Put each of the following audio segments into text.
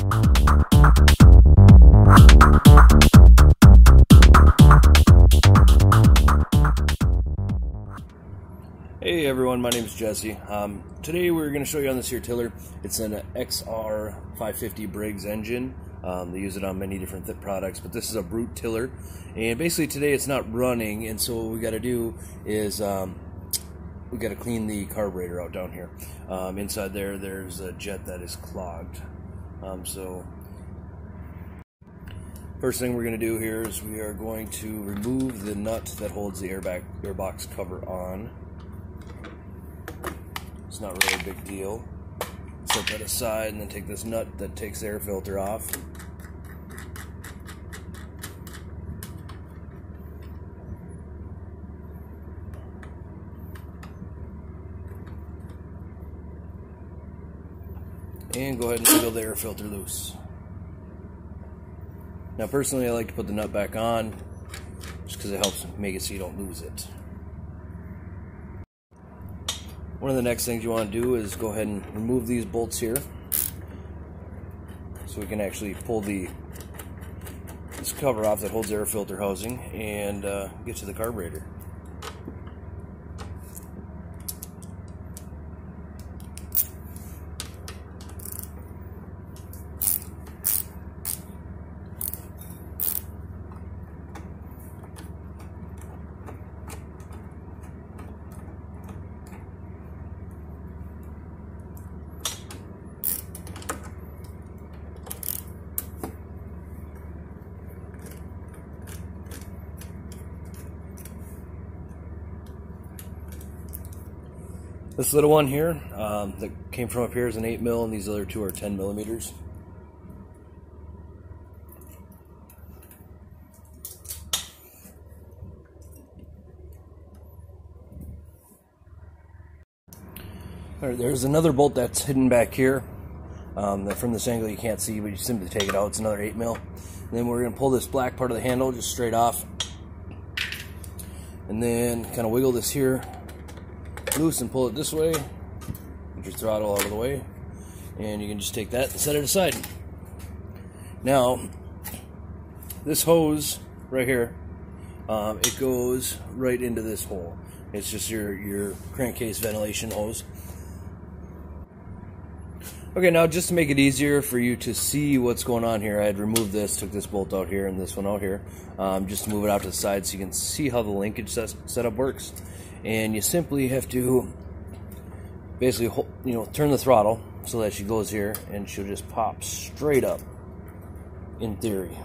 Hey everyone, my name is Jesse. Today we're going to show you on this here tiller. It's an xr550 Briggs engine. They use it on many different products, but this is a brute tiller. And basically today it's not running, and so what we got to do is we got to clean the carburetor out down here. Inside there's a jet that is clogged. So first thing we're going to do here is we are going to remove the nut that holds the airbox cover on. It's not really a big deal. Set that aside and then take this nut that takes the air filter off. And go ahead and wiggle the air filter loose. Now personally I like to put the nut back on just because it helps make it so you don't lose it. One of the next things you want to do is go ahead and remove these bolts here so we can actually pull this cover off that holds the air filter housing and get to the carburetor. This little one here that came from up here is an 8mm, and these other two are 10mm. Alright, there's another bolt that's hidden back here. That from this angle you can't see, but you simply take it out. It's another 8mm. And then we're going to pull this black part of the handle just straight off. And then kind of wiggle this here loose and pull it this way. Get your throttle out of the way, and you can just take that and set it aside. Now this hose right here, it goes right into this hole. It's just your crankcase ventilation hose. Okay, now just to make it easier for you to see what's going on here, I had removed this, took this bolt out here and this one out here, just to move it out to the side so you can see how the linkage setup works. And you simply have to basically, turn the throttle so that she goes here, and she'll just pop straight up, in theory.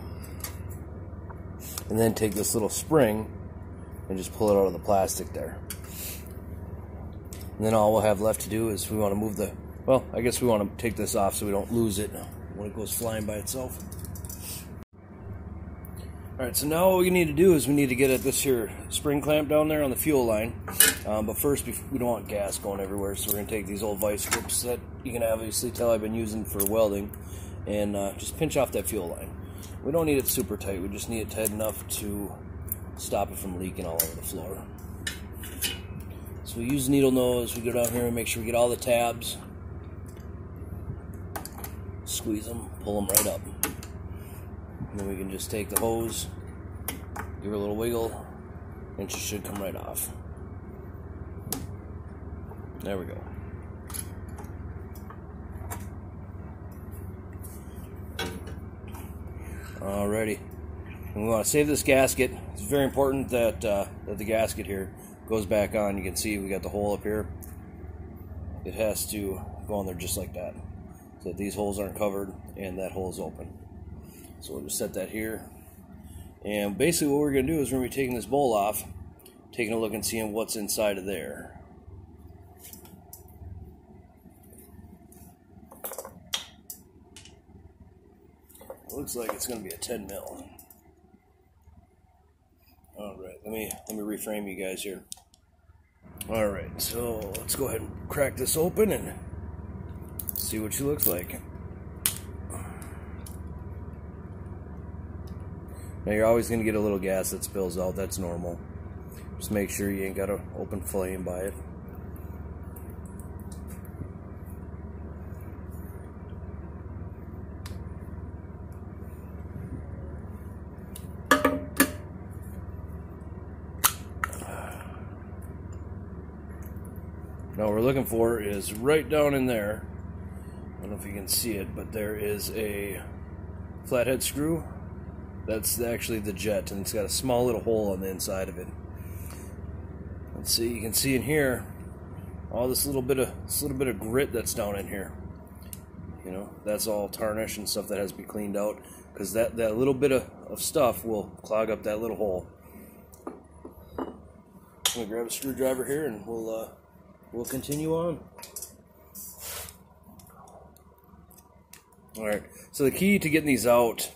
And then take this little spring and just pull it out of the plastic there. And then all we'll have left to do is we want to move the, well, I guess we want to take this off so we don't lose it when it goes flying by itself. Alright, so now what we need to do is we need to get at this here spring clamp down there on the fuel line. But first, we don't want gas going everywhere, so we're going to take these old vice grips that you can obviously tell I've been using for welding, and just pinch off that fuel line. We don't need it super tight, we just need it tight enough to stop it from leaking all over the floor. So we use needle nose, we go down here and make sure we get all the tabs, squeeze them, pull them right up. And then we can just take the hose, give her a little wiggle, and she should come right off. There we go. Alrighty. And we want to save this gasket. It's very important that, that the gasket here goes back on. You can see we got the hole up here. It has to go on there just like that, so that these holes aren't covered and that hole is open. So we'll just set that here. And basically what we're going to do is we're going to be taking this bowl off, taking a look and seeing what's inside of there. It looks like it's going to be a 10mm. Alright, let me reframe you guys here. Alright, so let's go ahead and crack this open and see what she looks like. Now you're always going to get a little gas that spills out, that's normal. Just make sure you ain't got an open flame by it. Now what we're looking for is right down in there. I don't know if you can see it, but there is a flathead screw. That's actually the jet, and it's got a small little hole on the inside of it. Let's see, you can see in here all this little bit of grit that's down in here. You know, that's all tarnish and stuff that has to be cleaned out, because that little bit of stuff will clog up that little hole. I'm gonna grab a screwdriver here and we'll continue on. Alright, so the key to getting these out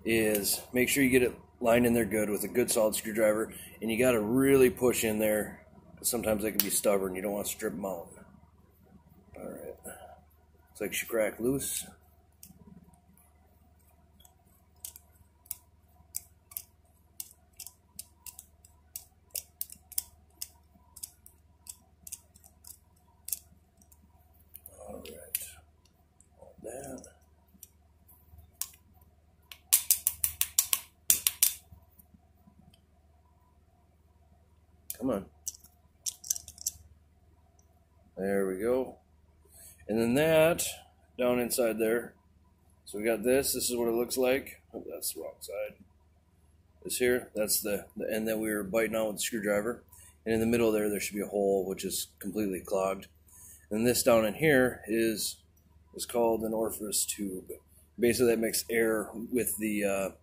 is make sure you get it lined in there good with a good solid screwdriver, and you got to really push in there, because sometimes they can be stubborn. You don't want to strip them out. Alright, looks like she cracked loose. Alright, hold that. Come on. There we go. And then that down inside there. So we got this. This is what it looks like. Oh, that's the wrong side. This here, that's the end that we were biting on with the screwdriver. And in the middle there should be a hole which is completely clogged. And this down in here is called an Orifice Tube. Basically that makes air with the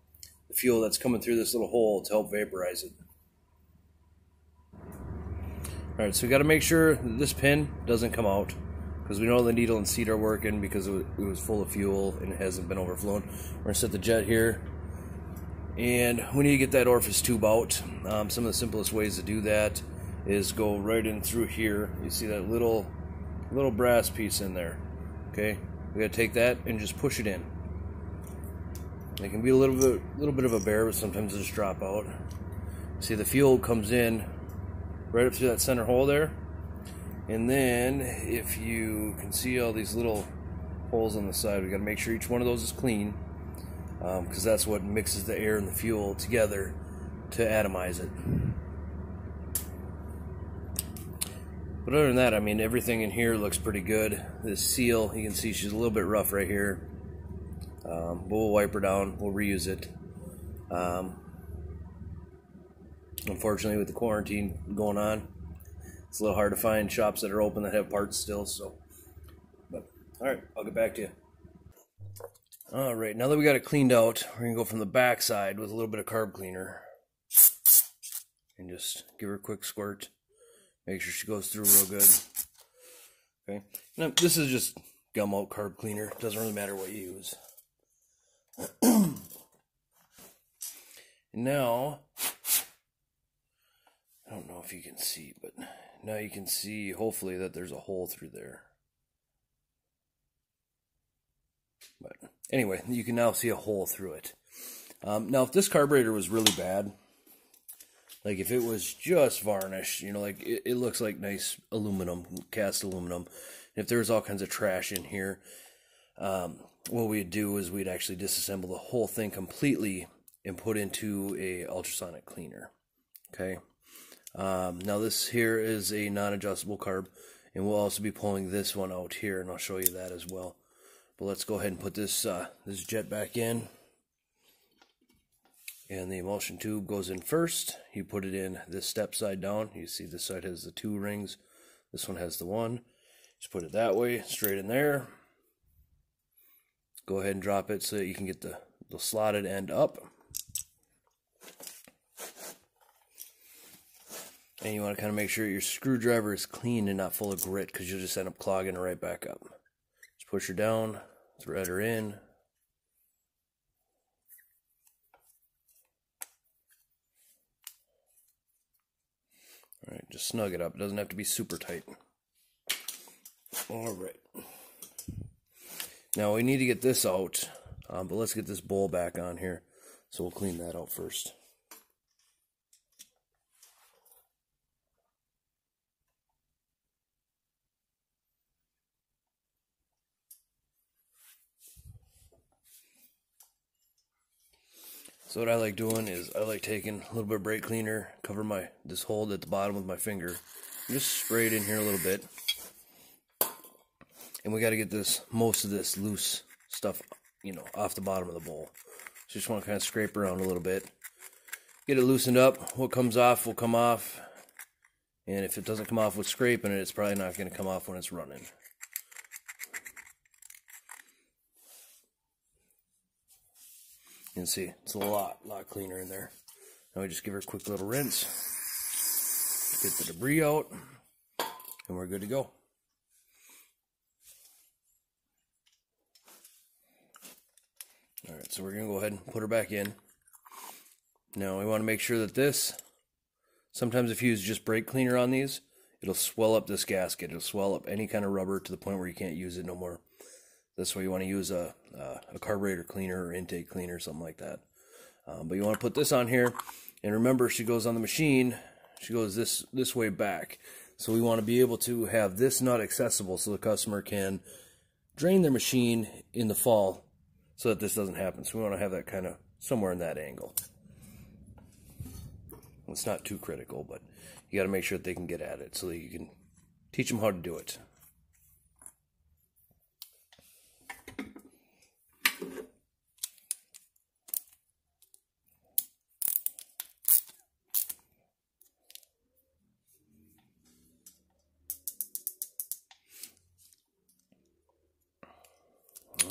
fuel that's coming through this little hole to help vaporize it. Alright, so we got to make sure that this pin doesn't come out, because we know the needle and seat are working because it was full of fuel and it hasn't been overflowing. We're going to set the jet here, and we need to get that Orifice tube out. Some of the simplest ways to do that is go right in through here. You see that little brass piece in there. Okay, we got to take that and just push it in. It can be a little bit of a bear, but sometimes it'll just drop out. See, the fuel comes in right up through that center hole there, and then if you can see all these little holes on the side, we got to make sure each one of those is clean, because that's what mixes the air and the fuel together to atomize it. But other than that, I mean, everything in here looks pretty good. This seal, you can see she's a little bit rough right here, but we'll wipe her down, we'll reuse it. Unfortunately, with the quarantine going on, it's a little hard to find shops that are open that have parts still. So, but all right, I'll get back to you. All right, now that we got it cleaned out, we're gonna go from the back side with a little bit of carb cleaner and just give her a quick squirt. Make sure she goes through real good. Okay, now this is just gum out carb cleaner. It doesn't really matter what you use. And now, I don't know if you can see, but now you can see, hopefully, that there's a hole through there. But anyway, you can now see a hole through it. Now, if this carburetor was really bad, like if it was just varnished, you know, like it looks like nice aluminum, cast aluminum. If there was all kinds of trash in here, what we'd do is we'd actually disassemble the whole thing completely and put into a ultrasonic cleaner. Okay. Now this here is a non-adjustable carb, and we'll also be pulling this one out here, and I'll show you that as well. But let's go ahead and put this this jet back in, and the emulsion tube goes in first. You put it in this step side down. You see this side has the 2 rings, this one has the 1. Just put it that way, straight in there. Go ahead and drop it so that you can get the slotted end up. And you want to kind of make sure your screwdriver is clean and not full of grit, because you'll just end up clogging it right back up. Just push her down, thread her in. Alright, just snug it up. It doesn't have to be super tight. Alright. Now we need to get this out, but let's get this bowl back on here. So we'll clean that out first. So what I like doing is I like taking a little bit of brake cleaner, cover this hole at the bottom with my finger, and just spray it in here a little bit. And we got to get most of this loose stuff, you know, off the bottom of the bowl. So just want to kind of scrape around a little bit. Get it loosened up. What comes off will come off. And if it doesn't come off with scraping it, it's probably not going to come off when it's running. You can see it's a lot cleaner in there. Now we just give her a quick little rinse. Get the debris out. And we're good to go. Alright, so we're going to go ahead and put her back in. Now we want to make sure that this, sometimes if you use just brake cleaner on these, it'll swell up this gasket. It'll swell up any kind of rubber to the point where you can't use it no more. That's why you want to use a carburetor cleaner or intake cleaner, something like that. But you want to put this on here, and remember, she goes on the machine, she goes this way back. So we want to be able to have this nut accessible so the customer can drain their machine in the fall so that this doesn't happen. So we want to have that kind of somewhere in that angle. It's not too critical, but you got to make sure that they can get at it so that you can teach them how to do it.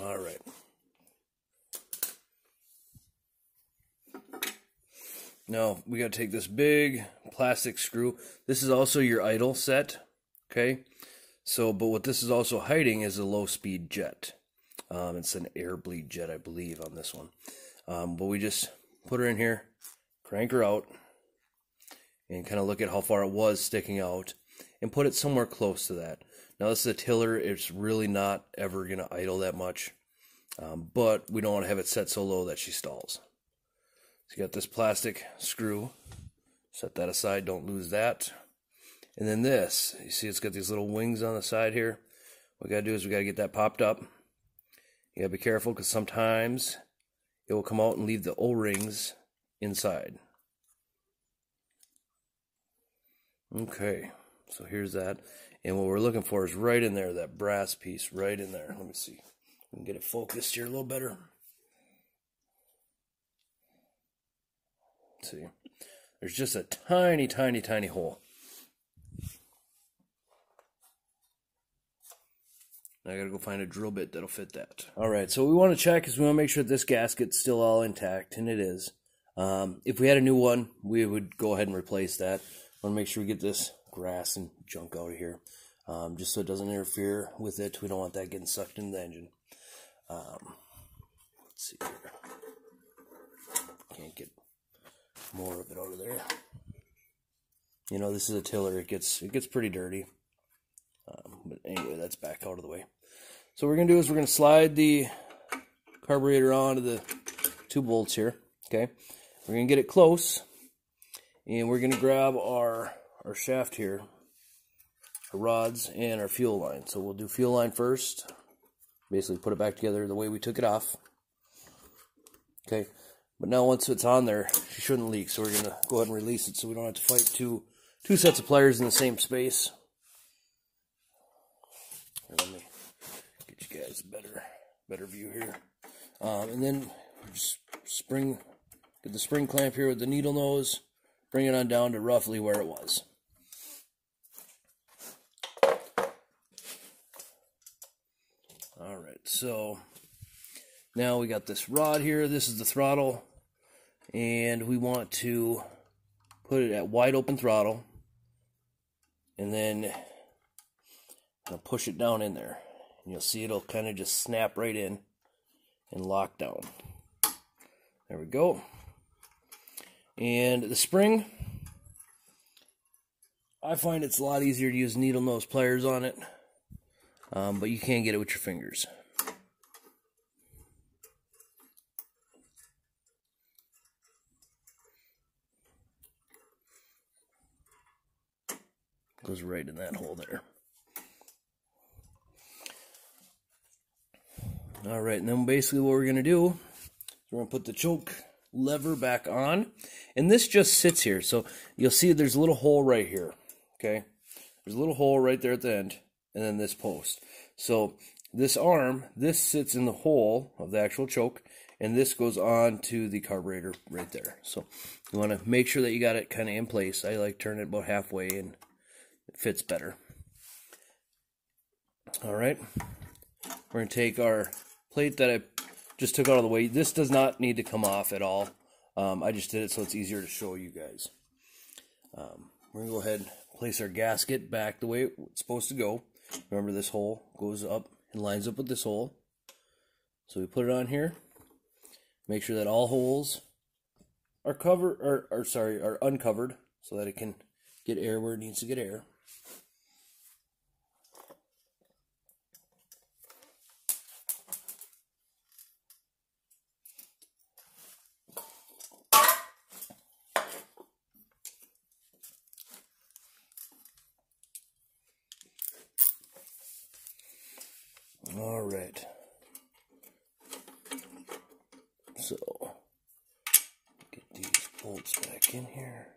All right. Now, we got to take this big plastic screw. This is also your idle set, okay? So, but what this is also hiding is a low-speed jet. It's an air bleed jet, I believe, on this one. But we just put her in here, crank her out, and kind of look at how far it was sticking out, and put it somewhere close to that. Now, this is a tiller. It's really not ever going to idle that much, but we don't want to have it set so low that she stalls. So you got this plastic screw. Set that aside. Don't lose that. And then this. You see it's got these little wings on the side here. What we got to do is we got to get that popped up. You got to be careful because sometimes it will come out and leave the O-rings inside. Okay. So here's that. And what we're looking for is right in there, that brass piece right in there. Let me see. We can get it focused here a little better. Let's see. There's just a tiny, tiny, tiny hole. Now I gotta go find a drill bit that'll fit that. Alright, so what we want to check is we want to make sure that this gasket's still all intact, and it is. If we had a new one, we would go ahead and replace that. I want to make sure we get this grass and junk out of here, just so it doesn't interfere with it. We don't want that getting sucked into the engine. Let's see here. Can't get more of it out of there. You know, this is a tiller. It gets pretty dirty. But anyway, that's back out of the way. So what we're going to do is we're going to slide the carburetor onto the two bolts here. Okay, we're going to get it close, and we're going to grab our shaft here, our rods, and our fuel line. So we'll do fuel line first. Basically put it back together the way we took it off. Okay, but now once it's on there, she shouldn't leak. So we're going to go ahead and release it so we don't have to fight two sets of pliers in the same space. Here, let me get you guys a better view here. And then just get the spring clamp here with the needle nose, bring it on down to roughly where it was. Alright, so now we got this rod here. This is the throttle, and we want to put it at wide open throttle, and then I'll push it down in there. And you'll see it'll kind of just snap right in and lock down. There we go. And the spring, I find it's a lot easier to use needle nose pliers on it, but you can get it with your fingers. Goes right in that hole there. Alright, and then basically what we're going to do is we're going to put the choke lever back on. And this just sits here. So you'll see there's a little hole right here. Okay? There's a little hole right there at the end. And then this post. So this arm, this sits in the hole of the actual choke, and this goes on to the carburetor right there. So you want to make sure that you got it kind of in place. I like turn it about halfway and it fits better. All right, we're going to take our plate that I just took out of the way. This does not need to come off at all. I just did it so it's easier to show you guys. We're going to go ahead and place our gasket back the way it's supposed to go. Remember, this hole goes up and lines up with this hole. So we put it on here. Make sure that all holes are are uncovered so that it can get air where it needs to get air. All right. So, get these bolts back in here.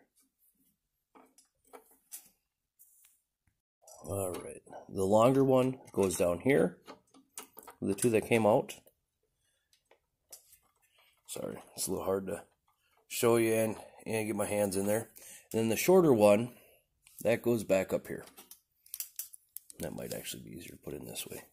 All right. The longer one goes down here. The two that came out. Sorry, it's a little hard to show you and get my hands in there. And then the shorter one, that goes back up here. That might actually be easier to put in this way.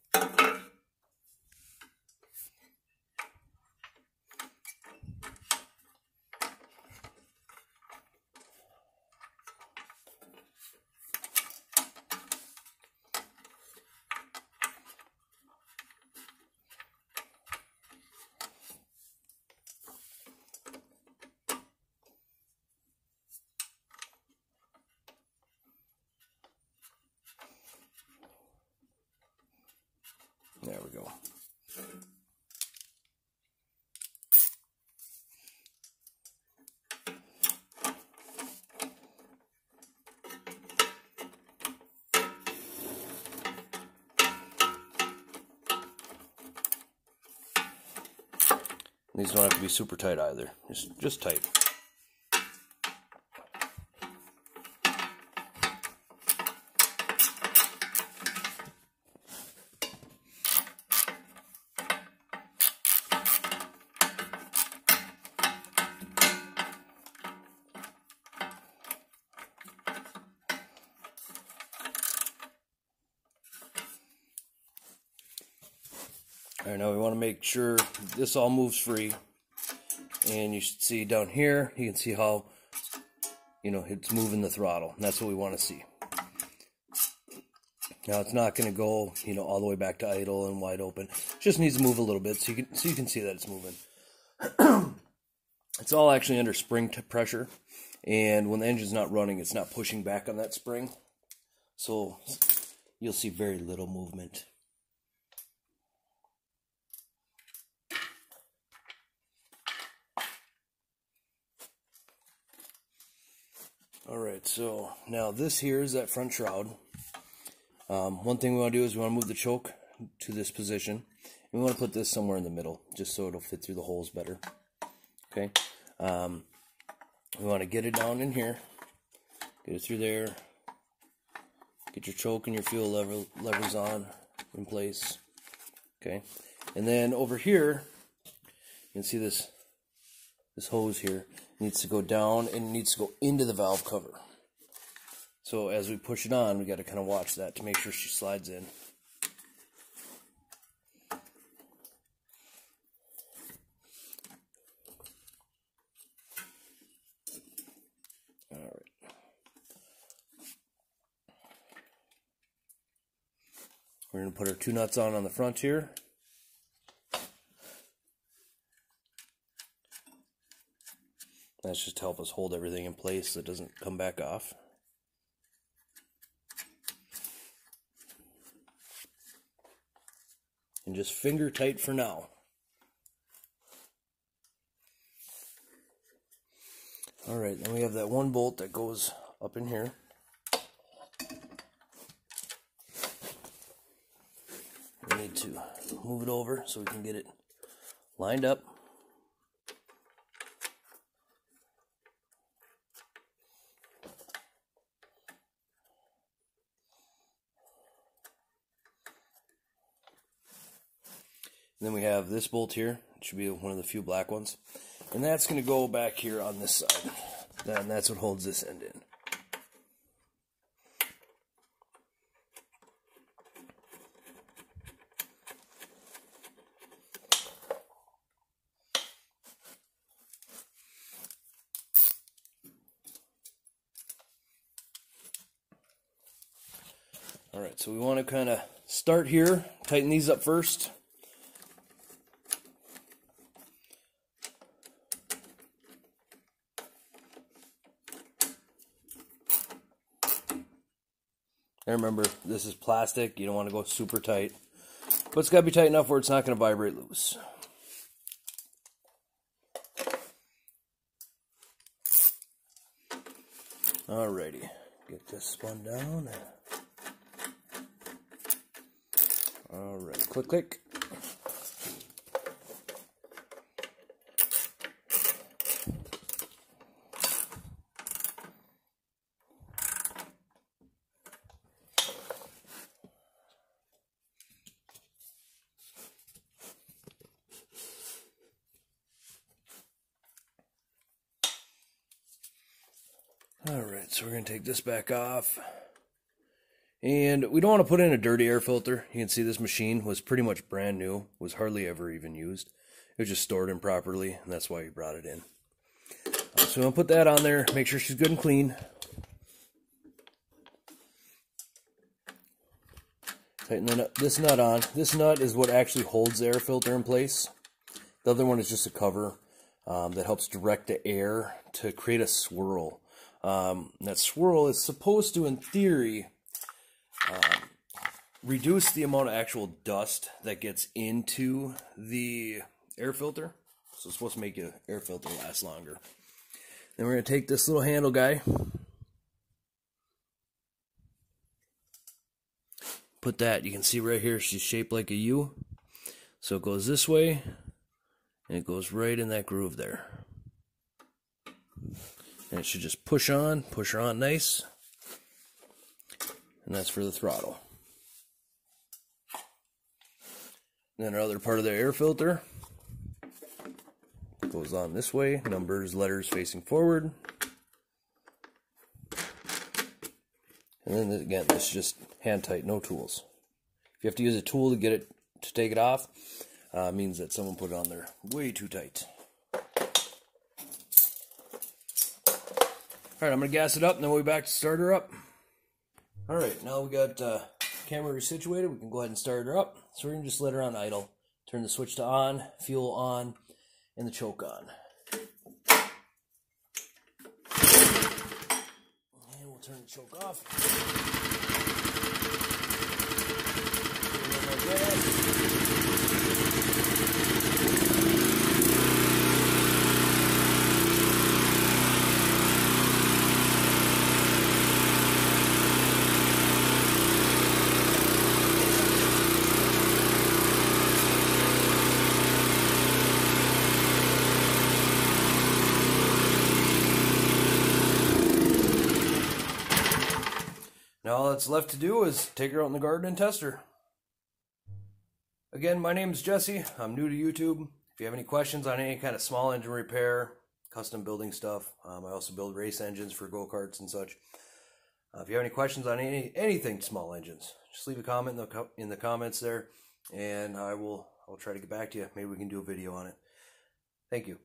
There we go. These don't have to be super tight either. Just tight. All right, now we want to make sure this all moves free. And you should see down here, you can see how, it's moving the throttle. And that's what we want to see. Now it's not going to go, all the way back to idle and wide open. It just needs to move a little bit so you can see that it's moving. It's all actually under spring pressure. And when the engine's not running, it's not pushing back on that spring. So you'll see very little movement. Alright, so now this here is that front shroud. One thing we want to do is we want to move the choke to this position. And we want to put this somewhere in the middle, just so it'll fit through the holes better. Okay, we want to get it down in here, get it through there, get your choke and your fuel levers on in place. Okay, and then over here, you can see this hose here needs to go down and it needs to go into the valve cover. So as we push it on, we got to kind of watch that to make sure she slides in. All right. We're going to put our two nuts on the front here. That's just to help us hold everything in place so it doesn't come back off. And just finger tight for now. Alright, then we have that one bolt that goes up in here. We need to move it over so we can get it lined up. have this bolt here. It should be one of the few black ones. And that's going to go back here on this side. Then that's what holds this end in. Alright, so we want to kind of start here, tighten these up first. And remember, this is plastic, you don't want to go super tight. But it's got to be tight enough where it's not going to vibrate loose. Alrighty, get this spun down. Alright, click, click. Alright, so we're going to take this back off. And we don't want to put in a dirty air filter. You can see this machine was pretty much brand new. Was hardly ever even used. It was just stored improperly, and that's why we brought it in. So we'll put that on there. Make sure she's good and clean. Tighten this nut on. This nut is what actually holds the air filter in place. The other one is just a cover that helps direct the air to create a swirl. That swirl is supposed to, in theory, reduce the amount of actual dust that gets into the air filter. So it's supposed to make your air filter last longer. Then we're going to take this little handle guy, put that, you can see right here, she's shaped like a U. So it goes this way, and it goes right in that groove there. And it should just push her on nice. And that's for the throttle. Then our other part of the air filter goes on this way, numbers, letters facing forward. And then again, this is just hand tight, no tools. If you have to use a tool to get it to take it off, means that someone put it on there way too tight. Alright, I'm going to gas it up and then we'll be back to start her up. Alright, now we got camera situated, we can go ahead and start her up. So we're going to just let her on idle. Turn the switch to on, fuel on, and the choke on. And we'll turn the choke off. Now all that's left to do is take her out in the garden and test her. Again, my name is Jesse. I'm new to YouTube. If you have any questions on any kind of small engine repair, custom building stuff, I also build race engines for go-karts and such. If you have any questions on anything small engines, just leave a comment in the comments there, and I'll try to get back to you. Maybe we can do a video on it. Thank you.